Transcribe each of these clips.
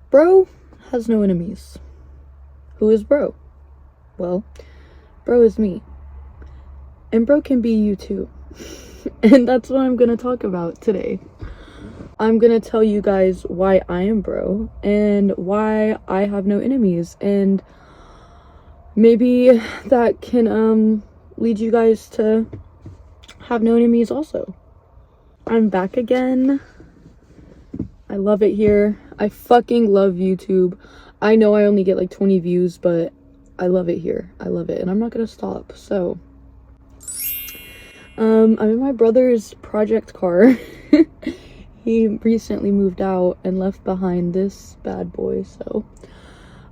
Bro has no enemies. Who is bro? Well, bro is me. And bro can be you too. And that's what I'm gonna talk about today. I'm gonna tell you guys why I am bro and why I have no enemies, and maybe that can lead you guys to have no enemies also. I'm back again. I love it here. I fucking love YouTube. I know I only get like 20 views, but I love it here. I love it, and I'm not gonna stop. So I'm in my brother's project car. He recently moved out and left behind this bad boy, so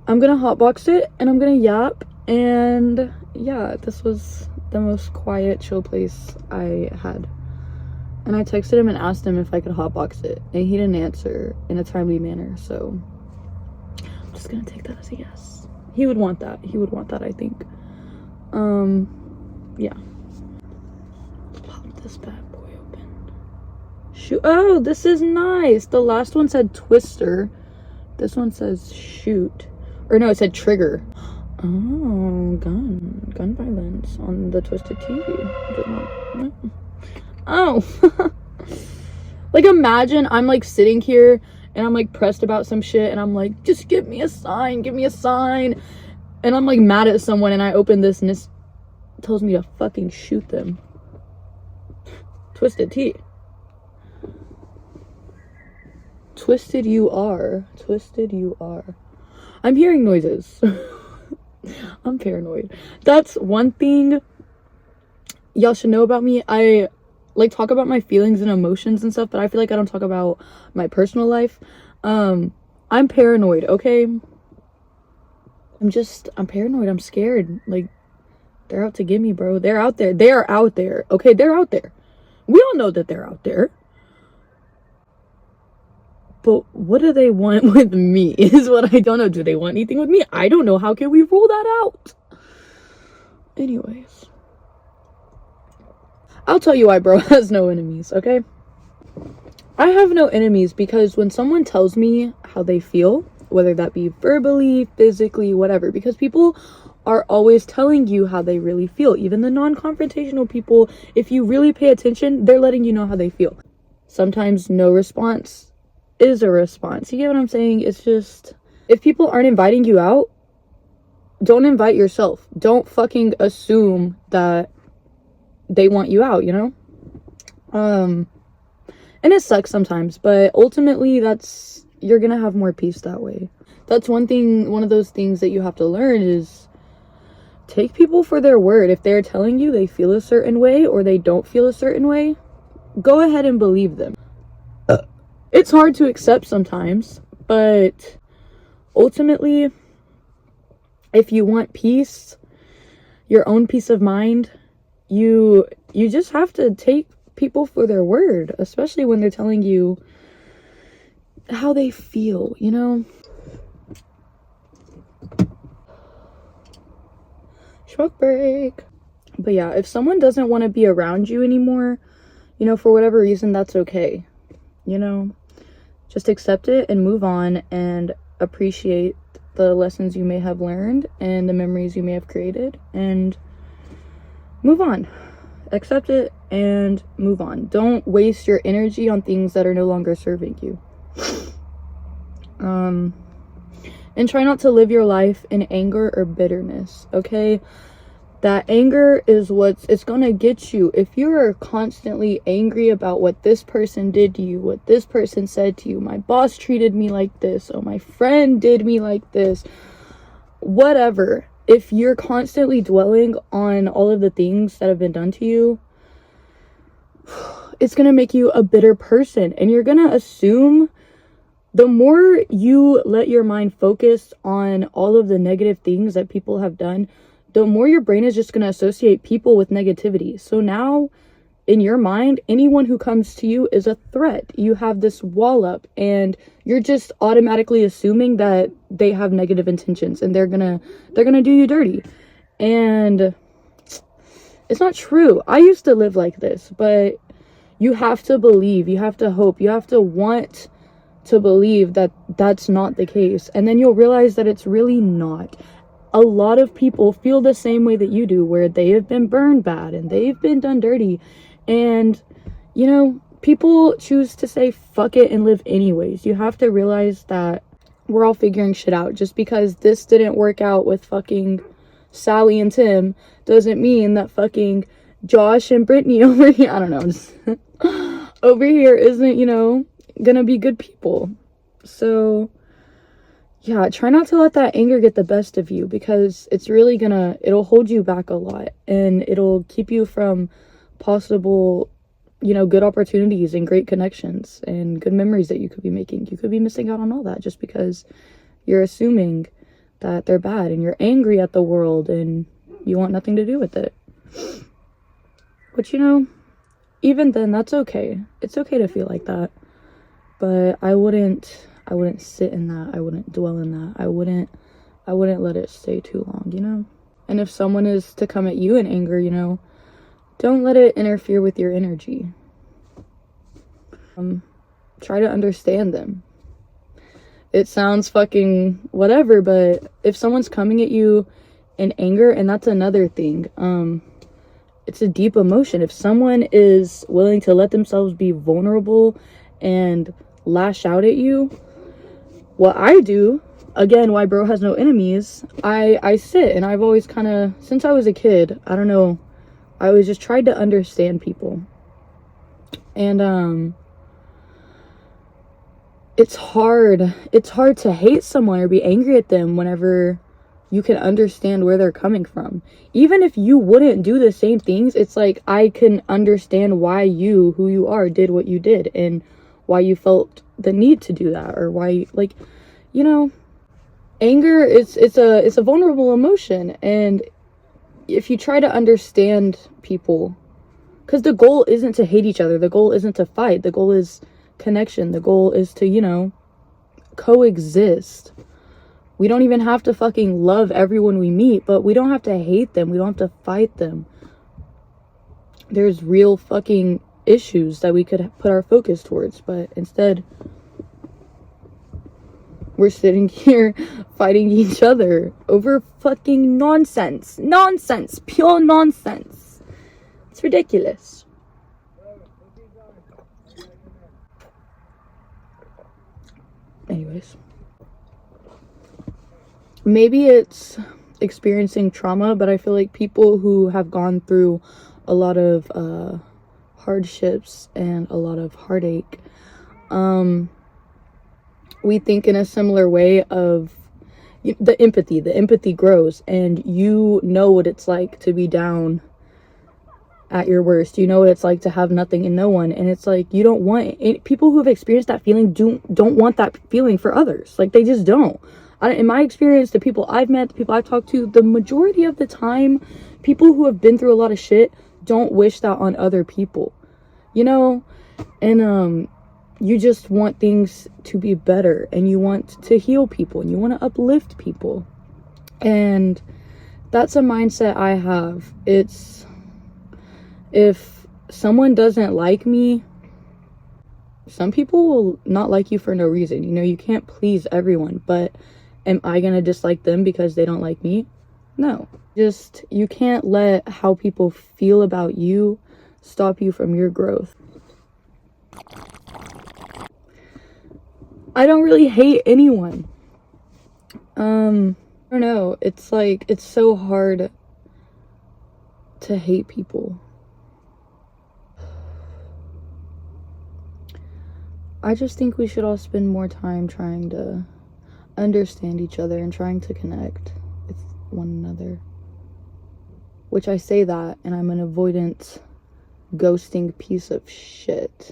I'm gonna hotbox it and I'm gonna yap. And yeah, this was the most quiet, chill place I had. And I texted him and asked him if I could hotbox it, and he didn't answer in a timely manner, so I'm just gonna take that as a yes. He would want that. He would want that, I think. Yeah. Pop this bad boy open. Shoot. Oh, this is nice. The last one said twister. This one says shoot. Or no, it said trigger. Oh, gun violence on the Twisted Tea. Oh. Like, imagine I'm like sitting here and I'm like pressed about some shit and I'm like, just give me a sign, and I'm like mad at someone and I open this and it tells me to fucking shoot them. Twisted Tea. Twisted you are. I'm hearing noises. I'm paranoid. That's one thing y'all should know about me. I like talk about my feelings and emotions and stuff, but I feel like I don't talk about my personal life. I'm paranoid, okay? I'm paranoid. I'm scared. Like, they're out to get me, bro. They're out there. They are out there. Okay, they're out there. We all know that they're out there. But what do they want with me is what I don't know. Do they want anything with me? I don't know. How can we rule that out? Anyways. I'll tell you why bro has no enemies, okay? I have no enemies because when someone tells me how they feel, whether that be verbally, physically, whatever, because people are always telling you how they really feel. Even the non-confrontational people, if you really pay attention, they're letting you know how they feel. Sometimes no response is a response. You get what I'm saying? It's just, if people aren't inviting you out, don't invite yourself. Don't fucking assume that they want you out, you know? And it sucks sometimes, but ultimately you're gonna have more peace that way. That's one of those things that you have to learn is take people for their word. If they're telling you they feel a certain way or they don't feel a certain way, go ahead and believe them. It's hard to accept sometimes, but ultimately, if you want peace, your own peace of mind, you just have to take people for their word, especially when they're telling you how they feel, you know? Smoke break. But yeah, if someone doesn't want to be around you anymore, you know, for whatever reason, that's okay. You know, just accept it and move on and appreciate the lessons you may have learned and the memories you may have created, and move on. Accept it and move on. Don't waste your energy on things that are no longer serving you. And try not to live your life in anger or bitterness, okay? That anger is it's gonna get you. If you're constantly angry about what this person did to you, what this person said to you, my boss treated me like this, or my friend did me like this, whatever. If you're constantly dwelling on all of the things that have been done to you, it's gonna make you a bitter person, and you're gonna assume, the more you let your mind focus on all of the negative things that people have done, the more your brain is just going to associate people with negativity. So now, in your mind, anyone who comes to you is a threat. You have this wall up, and you're just automatically assuming that they have negative intentions, and they're gonna do you dirty. And it's not true. I used to live like this, but you have to believe, you have to hope, you have to want to believe that that's not the case, and then you'll realize that it's really not. A lot of people feel the same way that you do, where they have been burned bad and they've been done dirty, and you know, people choose to say fuck it and live anyways. You have to realize that we're all figuring shit out. Just because this didn't work out with fucking Sally and Tim doesn't mean that fucking Josh and Brittany over here, I don't know, just over here isn't, you know, gonna be good people. So yeah, try not to let that anger get the best of you, because it's really it'll hold you back a lot, and it'll keep you from possible, you know, good opportunities and great connections and good memories that you could be making. You could be missing out on all that just because you're assuming that they're bad and you're angry at the world and you want nothing to do with it. But you know, even then, that's okay. It's okay to feel like that. But I wouldn't sit in that. I wouldn't dwell in that. I wouldn't let it stay too long, you know? And if someone is to come at you in anger, you know, don't let it interfere with your energy. Try to understand them. It sounds fucking whatever, but if someone's coming at you in anger, and that's another thing, it's a deep emotion. If someone is willing to let themselves be vulnerable and lash out at you, what I do, again, why bro has no enemies, I sit, and I've always kind of, since I was a kid, I don't know, I always just tried to understand people. And it's hard to hate someone or be angry at them whenever you can understand where they're coming from. Even if you wouldn't do the same things, it's like, I can understand why you, who you are, did what you did, and why you felt the need to do that, or why, like, you know, anger it's a vulnerable emotion. And if you try to understand people, because the goal isn't to hate each other, the goal isn't to fight, the goal is connection, the goal is to, you know, coexist. We don't even have to fucking love everyone we meet, but we don't have to hate them, we don't have to fight them. There's real fucking issues that we could put our focus towards, but instead we're sitting here fighting each other over fucking nonsense, pure nonsense. It's ridiculous. Anyways, maybe it's experiencing trauma, but I feel like people who have gone through a lot of hardships and a lot of heartache, we think in a similar way of the empathy grows, and you know what it's like to be down at your worst. You know what it's like to have nothing and no one, and it's like, you don't want people who have experienced that feeling don't want that feeling for others. Like, they just don't. In my experience, the people I've met, the people I've talked to, the majority of the time, people who have been through a lot of shit don't wish that on other people, you know? And you just want things to be better, and you want to heal people, and you want to uplift people. And that's a mindset I have. It's, if someone doesn't like me, some people will not like you for no reason. You know, you can't please everyone, but am I gonna dislike them because they don't like me? No. Just, you can't let how people feel about you stop you from your growth. I don't really hate anyone. I don't know. It's like, it's so hard to hate people. I just think we should all spend more time trying to understand each other and trying to connect with one another. Which I say that, and I'm an avoidant, ghosting piece of shit.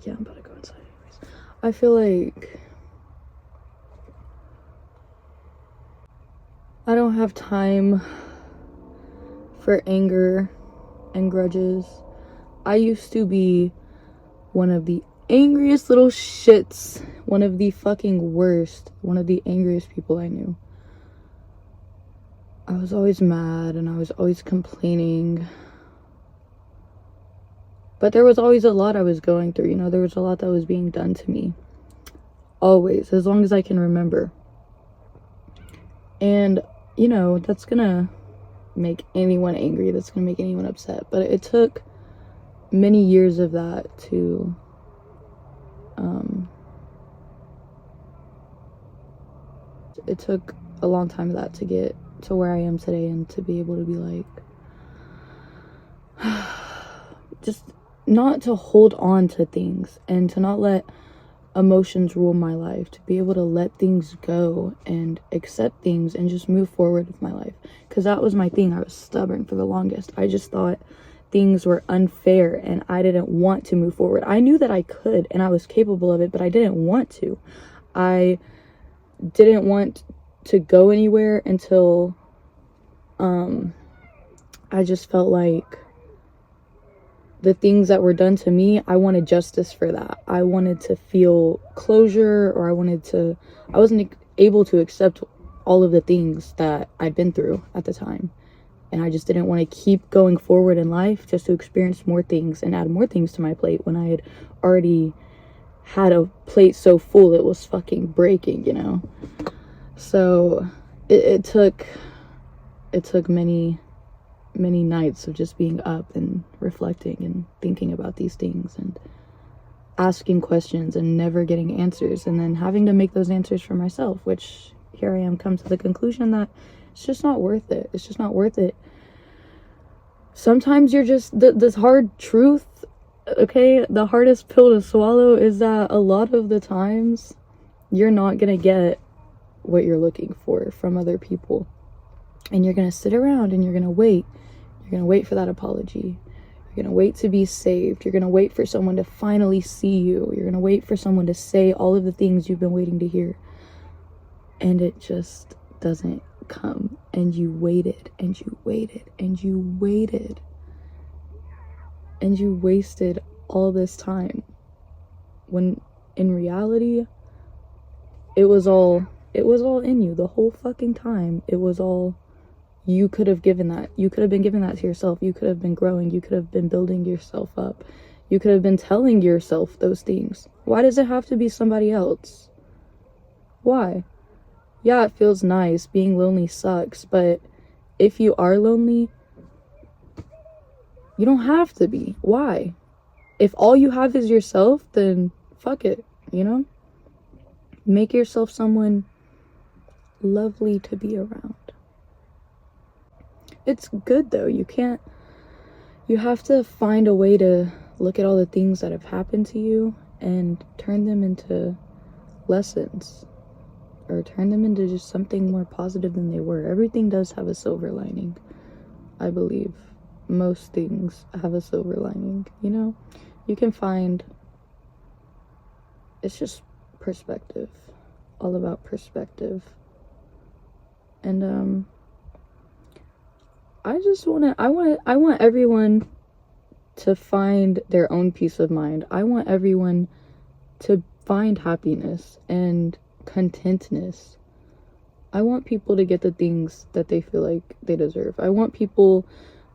Yeah, I'm about to go inside anyways. I feel like I don't have time for anger and grudges. I used to be one of the angriest little shits, one of the fucking worst, one of the angriest people I knew. I was always mad and I was always complaining. But there was always a lot I was going through, you know, there was a lot that was being done to me. Always, as long as I can remember. And, you know, that's gonna make anyone angry, that's gonna make anyone upset. But it took many years of that to, it took a long time of that to get to where I am today and to be able to be like, just not to hold on to things and to not let emotions rule my life, to be able to let things go and accept things and just move forward with my life. Because that was my thing. I was stubborn for the longest. I just thought things were unfair and I didn't want to move forward. I knew that I could and I was capable of it, but I didn't want to. I didn't want to go anywhere until I just felt like the things that were done to me, I wanted justice for that. I wanted to feel closure, or I wasn't able to accept all of the things that I'd been through at the time. And I just didn't want to keep going forward in life just to experience more things and add more things to my plate when I had already had a plate so full it was fucking breaking, you know? So it took many nights of just being up and reflecting and thinking about these things and asking questions and never getting answers, and then having to make those answers for myself, which here I am, come to the conclusion that it's just not worth it. It's just not worth it. Sometimes you're just, this hard truth, okay, the hardest pill to swallow is that a lot of the times you're not gonna get what you're looking for from other people. And you're gonna sit around and you're gonna wait. You're gonna wait for that apology. You're gonna wait to be saved. You're gonna wait for someone to finally see you. You're gonna wait for someone to say all of the things you've been waiting to hear. And it just doesn't come. And you waited and you waited and you waited. And you wasted all this time. When in reality, it was all in you the whole fucking time. It was all, you could have given that. You could have been giving that to yourself. You could have been growing. You could have been building yourself up. You could have been telling yourself those things. Why does it have to be somebody else? Why? Yeah, it feels nice. Being lonely sucks. But if you are lonely, you don't have to be. Why? If all you have is yourself, then fuck it, you know? Make yourself someone lovely to be around. It's good though. You have to find a way to look at all the things that have happened to you and turn them into lessons, or turn them into just something more positive than they were. Everything does have a silver lining, I believe. Most things have a silver lining, you know? You can find, it's just perspective, all about perspective. And I want everyone to find their own peace of mind. I want everyone to find happiness and contentness. I want people to get the things that they feel like they deserve. I want people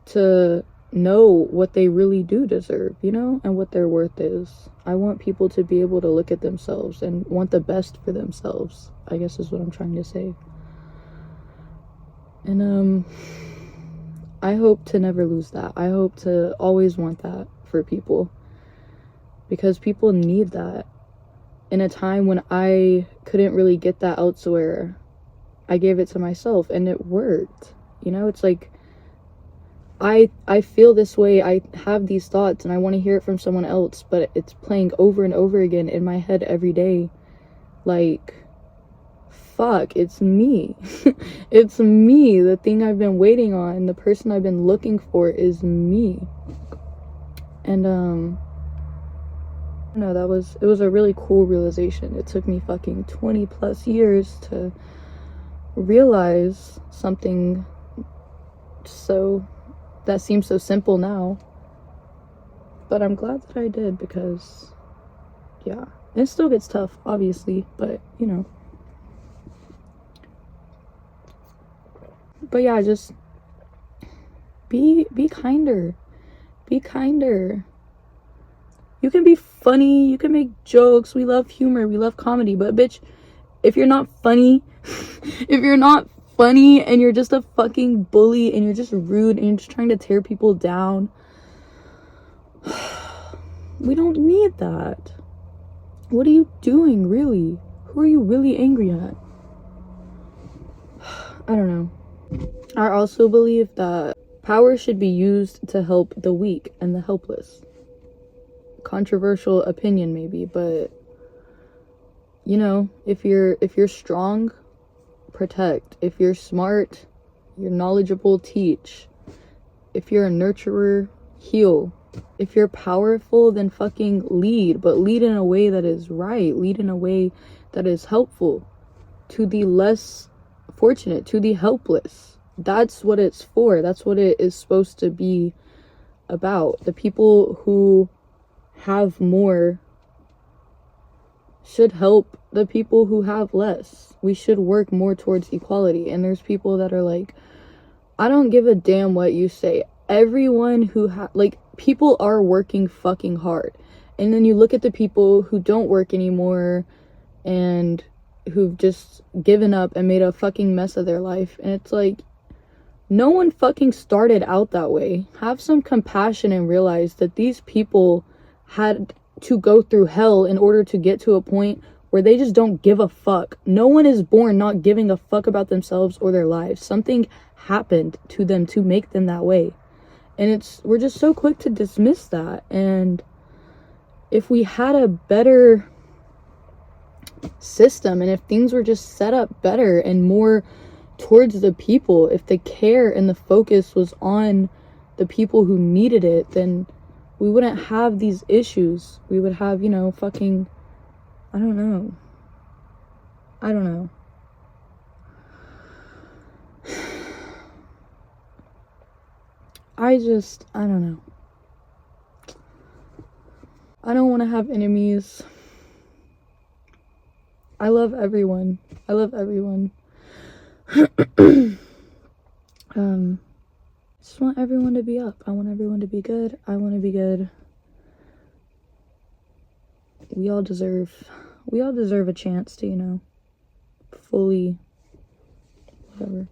to know what they really do deserve, you know, and what their worth is. I want people to be able to look at themselves and want the best for themselves, I guess is what I'm trying to say. And I hope to never lose that. I hope to always want that for people, because people need that. In a time when I couldn't really get that elsewhere, I gave it to myself and it worked. You know, it's like, I feel this way, I have these thoughts and I want to hear it from someone else, but it's playing over and over again in my head every day. Like, fuck, it's me. It's me. The thing I've been waiting on, the person I've been looking for is me. And no, it was a really cool realization. It took me fucking 20 plus years to realize something that seems so simple now. But I'm glad that I did, because yeah, it still gets tough, obviously, but you know. But yeah, just be kinder. Be kinder. You can be funny, you can make jokes. We love humor, we love comedy. But bitch, if you're not funny, if you're not funny and you're just a fucking bully and you're just rude and you're just trying to tear people down, we don't need that. What are you doing, really? Who are you really angry at? I don't know. I also believe that power should be used to help the weak and the helpless. Controversial opinion maybe, but you know, if you're strong, protect. If you're smart, you're knowledgeable, teach. If you're a nurturer, heal. If you're powerful, then fucking lead, but lead in a way that is right. Lead in a way that is helpful to the less fortunate, to the helpless. That's what it's for. That's what it is supposed to be about. The people who have more should help the people who have less. We should work more towards equality. And there's people that are like, I don't give a damn what you say. Everyone who people are working fucking hard. And then you look at the people who don't work anymore and who've just given up and made a fucking mess of their life. And it's like, no one fucking started out that way. Have some compassion and realize that these people had to go through hell in order to get to a point where they just don't give a fuck. No one is born not giving a fuck about themselves or their lives. Something happened to them to make them that way. And we're just so quick to dismiss that. And if we had a better system, and if things were just set up better and more towards the people, if the care and the focus was on the people who needed it, then we wouldn't have these issues. We would have, you know, fucking, I don't know. I don't know. I don't know. I don't want to have enemies. I love everyone. I love everyone. Just want everyone to be up. I want everyone to be good. I want to be good. We all deserve a chance to, you know, fully, whatever.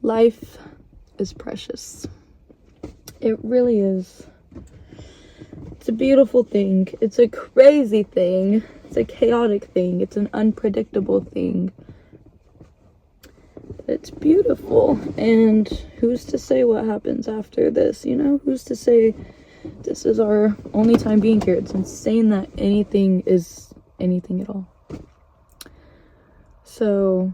Life is precious. It really is. It's a beautiful thing. It's a crazy thing. It's a chaotic thing. It's an unpredictable thing. It's beautiful. And who's to say what happens after this, you know? Who's to say this is our only time being here? It's insane that anything is anything at all. So,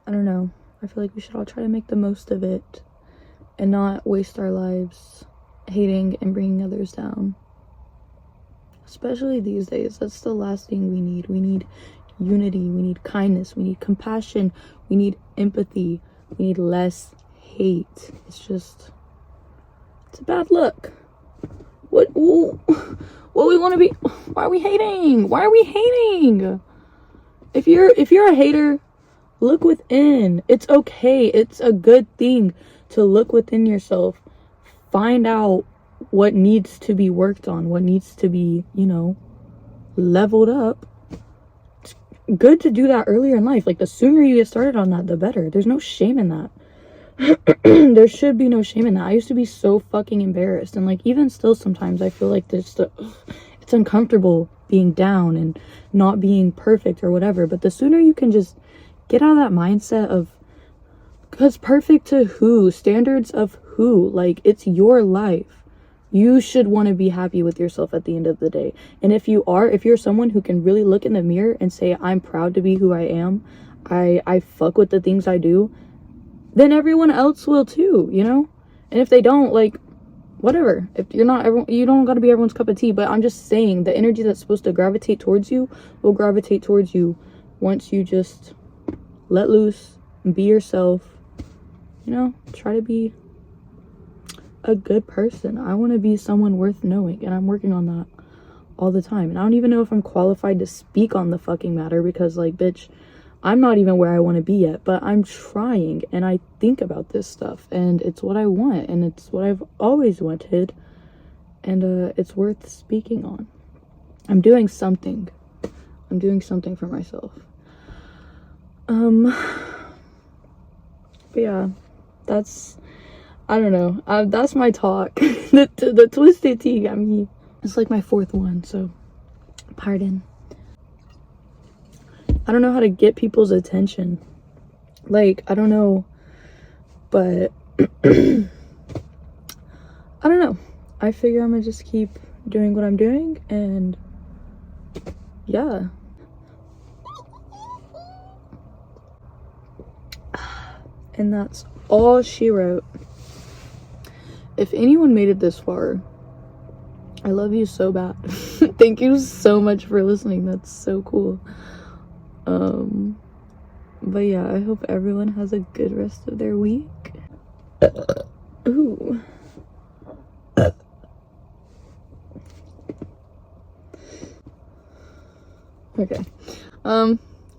I don't know. I feel like we should all try to make the most of it and not waste our lives hating and bringing others down. Especially these days. That's the last thing we need. We need unity. We need kindness. We need compassion. We need empathy. We need less hate. It's a bad look. What we want to be? Why are we hating? Why are we hating? If you're a hater, look within. It's okay. It's a good thing to look within yourself. Find out what needs to be worked on, what needs to be, you know, leveled up. It's good to do that earlier in life. Like, the sooner you get started on that, the better. There's no shame in that. There should be no shame in that. I used to be so fucking embarrassed, and like, even still sometimes I feel like it's uncomfortable being down and not being perfect or whatever. But the sooner you can just get out of that mindset of, because perfect to who? Standards of who? Like, it's your life. You should want to be happy with yourself at the end of the day. And if you're someone who can really look in the mirror and say, I'm proud to be who I am, I fuck with the things I do, then everyone else will too, you know? And if they don't, like, whatever. If you're not everyone, you don't gotta be everyone's cup of tea. But I'm just saying, the energy that's supposed to gravitate towards you will gravitate towards you once you just let loose and be yourself. You know, try to be a good person. I want to be someone worth knowing, and I'm working on that all the time. And I don't even know if I'm qualified to speak on the fucking matter, because, like, bitch, I'm not even where I want to be yet, but I'm trying, and I think about this stuff, and it's what I want, and it's what I've always wanted, and it's worth speaking on. I'm doing something for myself. But yeah, that's, I don't know, that's my talk. the twisted tea got me. It's like my 4th one, so pardon. I don't know how to get people's attention. Like, I don't know, but I don't know. I figure I'm gonna just keep doing what I'm doing, and yeah. And that's all she wrote. If anyone made it this far, I love you so bad. Thank you so much for listening. That's so cool. But yeah, I hope everyone has a good rest of their week. Ooh. Okay.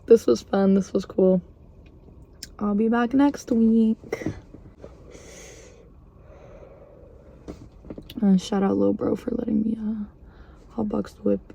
This was fun. This was cool. I'll be back next week. Shout out Lil Bro for letting me hotbox the whip.